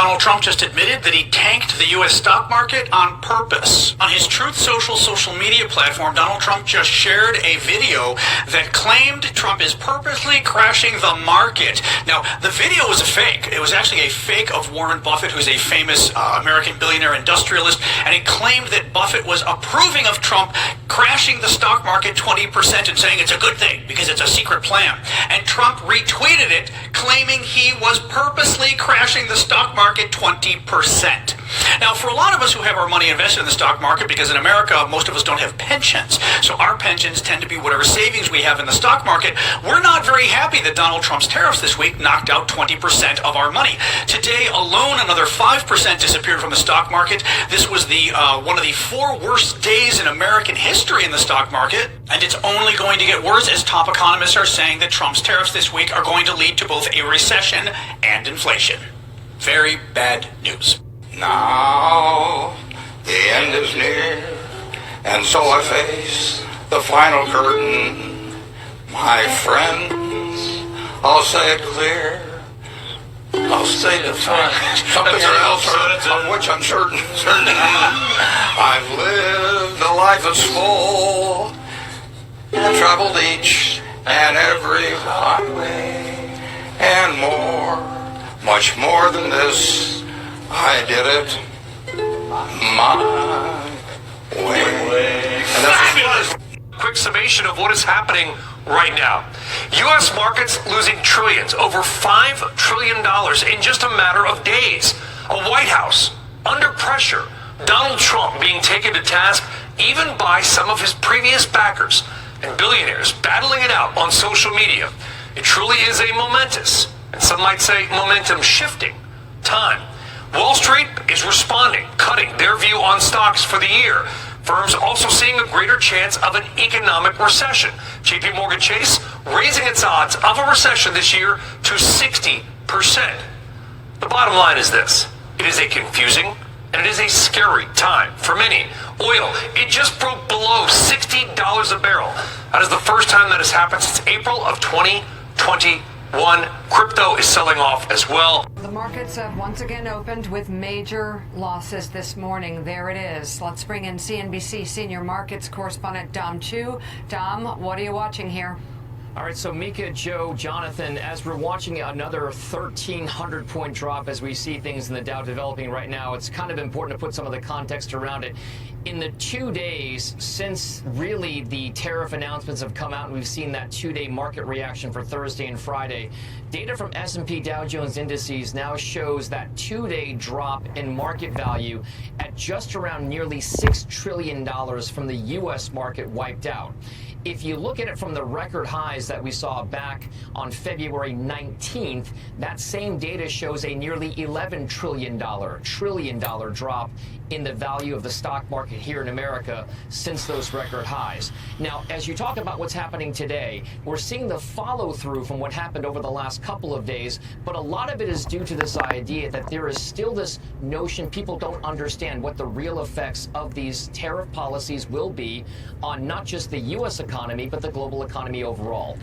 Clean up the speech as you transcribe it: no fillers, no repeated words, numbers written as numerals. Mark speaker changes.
Speaker 1: Donald Trump just admitted that he tanked the U.S. stock market on purpose. On his Truth social media platform, Donald Trump just shared a video that claimed Trump is purposely crashing the market. Now, the video was a fake. It was actually a fake of Warren Buffett, who's a famous American billionaire industrialist, and it claimed that Buffett was approving of Trump crashing the stock market 20% and saying it's a good thing because it's a secret plan. And Trump retweeted it, claiming he was purposely crashing the stock market 20%. Now, for a lot of us who have our money invested in the stock market, because in America, most of us don't have pensions, so our pensions tend to be whatever savings we have in the stock market, we're not very happy that Donald Trump's tariffs this week knocked out 20% of our money. Today alone, another 5% disappeared from the stock market. This was the one of the 4 worst days in American history in the stock market, and it's only going to get worse as top economists are saying that Trump's tariffs this week are going to lead to both a recession and inflation. Very bad news.
Speaker 2: Now, the end is near, and so I face the final curtain. My friends, I'll say it clear, I'll state it something else on which I'm certain. I've lived a life that's full, and traveled each and every highway, and more, much more than this. I did it my way. And
Speaker 3: that's quick summation of what is happening right now. U.S. markets losing trillions, over $5 trillion in just a matter of days. A White House under pressure. Donald Trump being taken to task even by some of his previous backers, and billionaires battling it out on social media. It truly is a momentous, and some might say momentum shifting, time. Wall Street is responding, cutting their view on stocks for the year. Firms also seeing a greater chance of an economic recession. JP Morgan Chase raising its odds of a recession this year to 60%. The bottom line is this. It is a confusing and it is a scary time for many. Oil, it just broke below $60 a barrel. That is the first time that has happened since April of 2021. Crypto is selling off as well.
Speaker 4: The markets have once again opened with major losses this morning. There it is. Let's bring in CNBC senior markets correspondent Dom Chu. Dom, what are you watching here?
Speaker 5: All right, so Mika, Joe, Jonathan, as we're watching another 1,300-point drop as we see things in the Dow developing right now, it's kind of important to put some of the context around it. In the 2 days since really the tariff announcements have come out and we've seen that 2-day market reaction for Thursday and Friday, data from S&P Dow Jones Indices now shows that 2-day drop in market value at just around nearly $6 trillion from the U.S. market wiped out. If you look at it from the record highs that we saw back on February 19th, that same data shows a nearly $11 trillion drop in the value of the stock market here in America since those record highs. Now, as you talk about what's happening today, we're seeing the follow through from what happened over the last couple of days, but a lot of it is due to this idea that there is still this notion people don't understand what the real effects of these tariff policies will be on not just the U.S. economy, but the global economy overall.